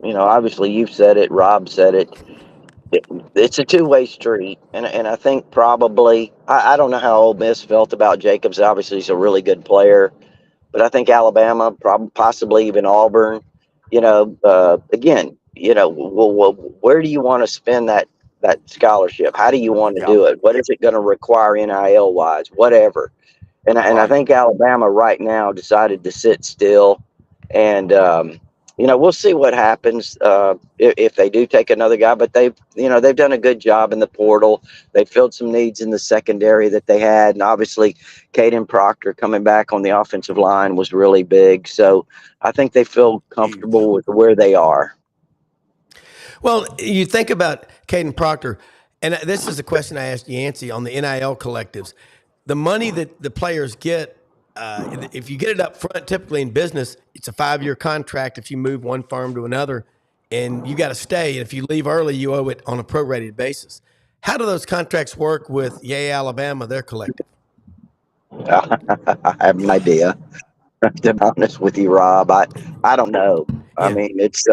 obviously you've said it, Rob said it. It's a two-way street, and I think probably I don't know how Ole Miss felt about Jacobs. Obviously, he's a really good player, but I think Alabama, probably possibly even Auburn. Again, where do you want to spend that scholarship? How do you want to Yeah, do it? What is it going to require NIL wise? Whatever. And I right. think Alabama right now decided to sit still And we'll see what happens if they do take another guy. But they've done a good job in the portal. They filled some needs in the secondary that they had, and obviously, Caden Proctor coming back on the offensive line was really big. So I think they feel Huge. comfortable with where they are. Well, you think about Caden Proctor, and this is a question I asked Yancey on the NIL collectives. The money that the players get, if you get it up front, typically in business, it's a 5-year contract if you move one firm to another, and you got to stay. And if you leave early, you owe it on a prorated basis. How do those contracts work with Yay, Alabama, their collective? I have no idea. To be honest with you, Rob, I don't know. I Yeah. mean, it's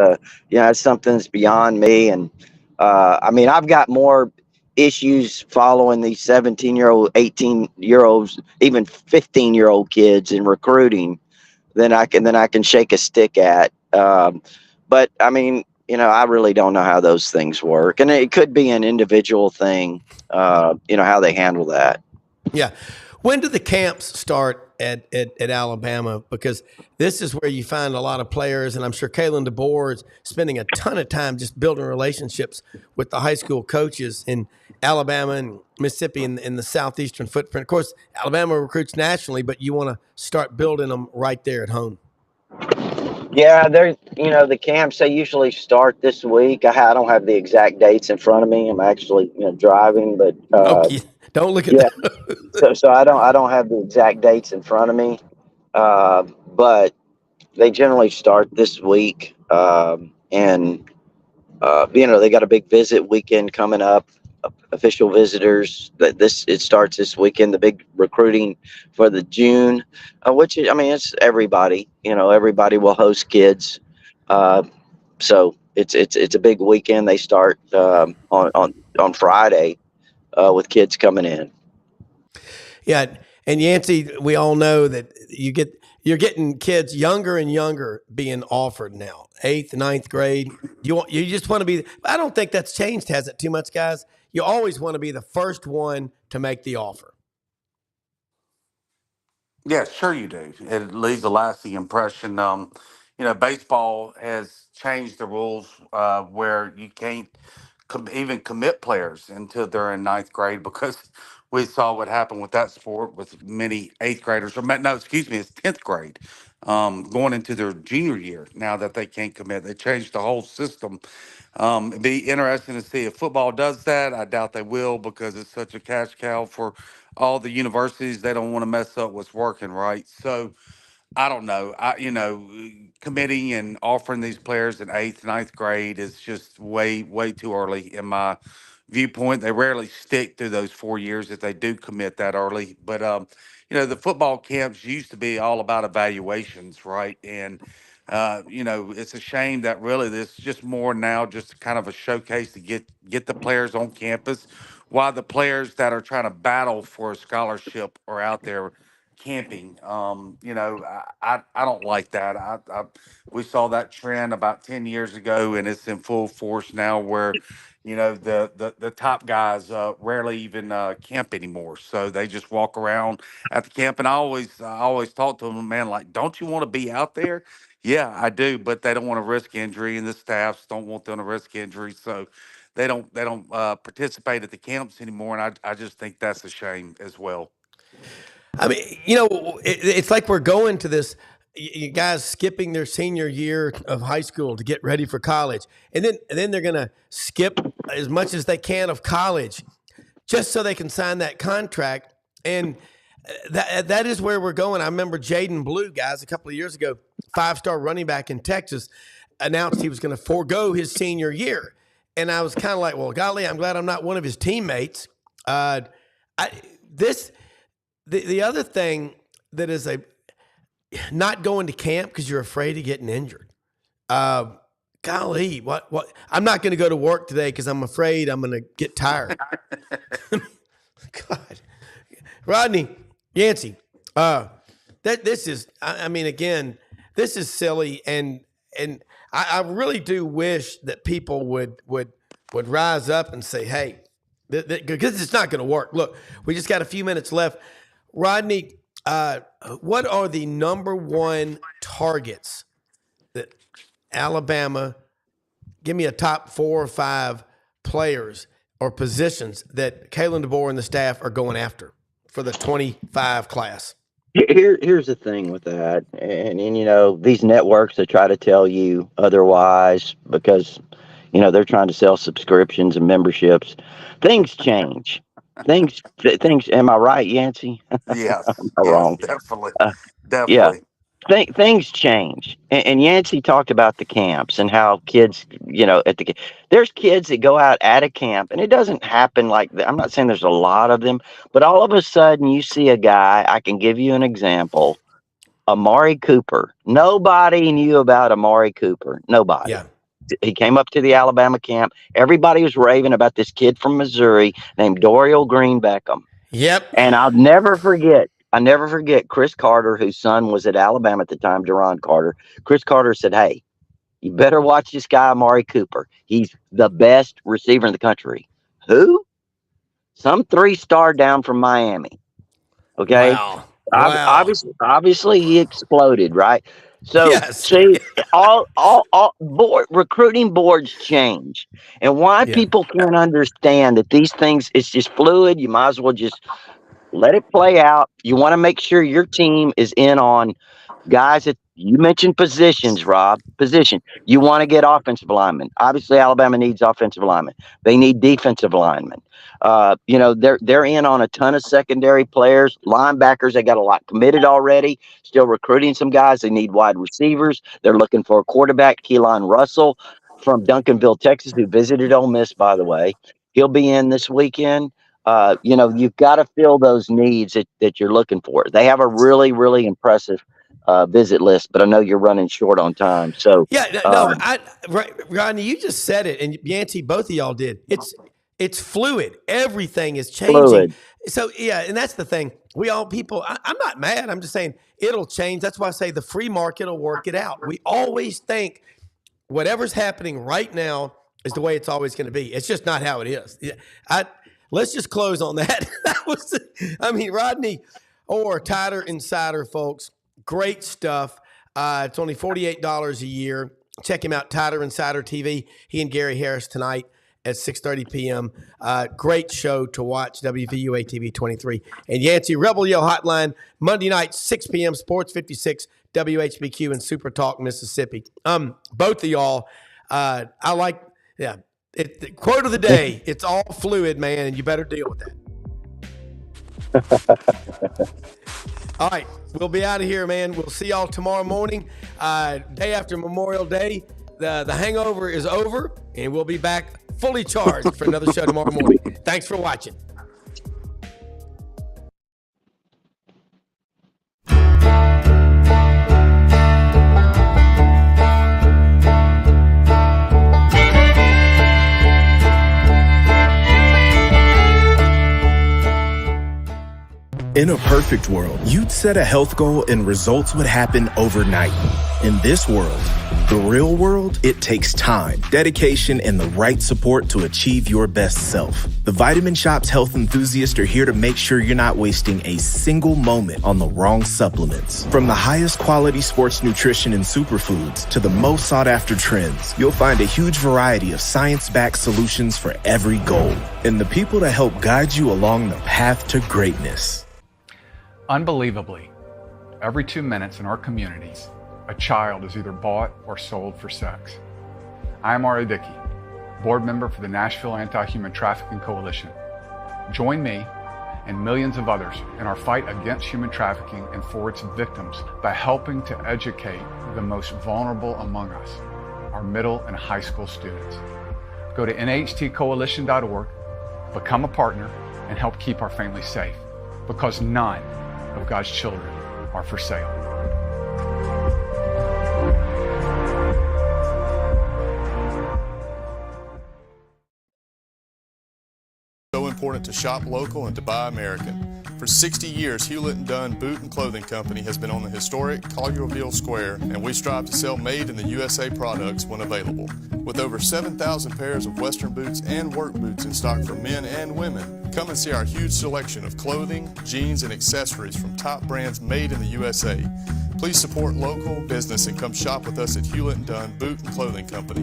something that's beyond me, and I mean, I've got more issues following these 17-year-old, 18-year-olds, even 15-year-old kids in recruiting than I can shake a stick at. But I mean, I really don't know how those things work, and it could be an individual thing. How they handle that. Yeah. When do the camps start at Alabama? Because this is where you find a lot of players, and I'm sure Kalen DeBoer is spending a ton of time just building relationships with the high school coaches in Alabama and Mississippi in the southeastern footprint. Of course, Alabama recruits nationally, but you want to start building them right there at home. Yeah, the camps, they usually start this week. I don't have the exact dates in front of me. I'm actually, driving, but Okay, don't look at yeah. that. So I don't have the exact dates in front of me. But they generally start this week, and they got a big visit weekend coming up. Official visitors. It starts this weekend. The big recruiting for the June, I mean, it's everybody. Everybody will host kids. Uh, so it's a big weekend. They start on Friday with kids coming in. Yeah, and Yancey, we all know that you're getting kids younger and younger being offered now, 8th, ninth grade. You just want to be. I don't think that's changed, has it? Too much, guys. You always want to be the first one to make the offer. Yeah, sure you do. It leaves a lasting impression. Baseball has changed the rules where you can't even commit players until they're in ninth grade because we saw what happened with that sport with many eighth graders, or no, excuse me, it's 10th grade, going into their junior year now that they can't commit. They changed the whole system. It'd be interesting to see if football does that. I doubt they will because it's such a cash cow for all the universities. They don't want to mess up what's working, right? So I don't know. Committing and offering these players in eighth, ninth grade is just way, way too early in my viewpoint. They rarely stick through those 4 years if they do commit that early. But the football camps used to be all about evaluations, right? And it's a shame that really this is just more now just kind of a showcase to get the players on campus, while the players that are trying to battle for a scholarship are out there camping. I don't like that. We saw that trend about 10 years ago, and it's in full force now where, the top guys rarely even camp anymore. So they just walk around at the camp. And I always talk to them, man, like, don't you want to be out there? Yeah, I do, but they don't want to risk injury, and the staffs don't want them to risk injury. So they don't participate at the camps anymore. And I just think that's a shame as well. I mean, it's like we're going to this. You guys skipping their senior year of high school to get ready for college, and then they're going to skip as much as they can of college just so they can sign that contract. And that is where we're going. I remember Jaden Blue, guys, a couple of years ago, 5-star running back in Texas, announced he was going to forego his senior year. And I was kind of like, well, golly, I'm glad I'm not one of his teammates. Uh, I, this the other thing that is a not going to camp because you're afraid of getting injured. Uh, Golly, what? I'm not going to go to work today because I'm afraid I'm going to get tired. God, Rodney, Yancey, this is. I mean, again, this is silly, and I really do wish that people would rise up and say, hey, because it's not going to work. Look, we just got a few minutes left. Rodney, what are the number one targets Alabama, give me a top 4 or 5 players or positions that Kalen DeBoer and the staff are going after for the 25 class. Here's the thing with that, and you know, these networks that try to tell you otherwise because you know they're trying to sell subscriptions and memberships. Things change. Things. Am I right, Yancey? Am Yes, I yes, wrong? definitely, Uh, yeah. definitely. Things change, and Yancey talked about the camps and how kids, you know, there's kids that go out at a camp, and it doesn't happen like that. I'm not saying there's a lot of them, but all of a sudden you see a guy. I can give you an example. Amari Cooper. Nobody knew about Amari Cooper. Nobody. Yeah. He came up to the Alabama camp. Everybody was raving about this kid from Missouri named Dorial Green Beckham. Yep. And I never forget Chris Carter, whose son was at Alabama at the time, Deron Carter. Chris Carter said, "Hey, you better watch this guy, Amari Cooper. He's the best receiver in the country." Who? Some 3-star down from Miami. Okay. Wow. Wow. Obviously he exploded, right? So Yes. see, all recruiting boards change. And why Yeah. people can't understand that these things, it's just fluid. You might as well just let it play out. You want to make sure your team is in on guys that you mentioned positions, Rob. Position. You want to get offensive linemen. Obviously, Alabama needs offensive linemen. They need defensive linemen. You know, they're in on a ton of secondary players, linebackers. They got a lot committed already. Still recruiting some guys. They need wide receivers. They're looking for a quarterback, Keelan Russell from Duncanville, Texas, who visited Ole Miss, by the way. He'll be in this weekend. You know, you've got to fill those needs that you're looking for. They have a really, really impressive visit list, but I know you're running short on time. So Yeah, no, Rodney, you just said it, and Yancey, both of y'all did. It's fluid. Everything is changing. fluid. So yeah, and that's the thing. I'm not mad. I'm just saying it'll change. That's why I say the free market will work it out. We always think whatever's happening right now is the way it's always going to be. It's just not how it is. Let's just close on that. Rodney or Tider Insider, folks. Great stuff. It's only $48 a year. Check him out, Tider Insider TV. He and Gary Harris tonight at 6:30 p.m. Great show to watch, WVUA TV 23. And Yancey, Rebel Yell Hotline, Monday night, 6 p.m., Sports 56, WHBQ, and Super Talk, Mississippi. Both of y'all, I like, the quote of the day, it's all fluid, man, and you better deal with that. All right, we'll be out of here, man. We'll see y'all tomorrow morning. Day after Memorial Day, the hangover is over, and we'll be back fully charged for another show tomorrow morning. Thanks for watching. In a perfect world, you'd set a health goal and results would happen overnight. In this world, the real world, it takes time, dedication, and the right support to achieve your best self. The Vitamin Shop's health enthusiasts are here to make sure you're not wasting a single moment on the wrong supplements. From the highest quality sports nutrition and superfoods to the most sought after trends, you'll find a huge variety of science-backed solutions for every goal. And the people to help guide you along the path to greatness. Unbelievably, every 2 minutes in our communities, a child is either bought or sold for sex. I am Ari Dickey, board member for the Nashville Anti-Human Trafficking Coalition. Join me and millions of others in our fight against human trafficking and for its victims by helping to educate the most vulnerable among us, our middle and high school students. Go to nhtcoalition.org, become a partner, and help keep our families safe, because none of God's children are for sale. So important to shop local and to buy American. For 60 years, Hewlett & Dunn Boot and Clothing Company has been on the historic Collierville Square, and we strive to sell made in the USA products when available. With over 7,000 pairs of Western boots and work boots in stock for men and women, come and see our huge selection of clothing, jeans, and accessories from top brands made in the USA. Please support local business and come shop with us at Hewlett & Dunn Boot and Clothing Company.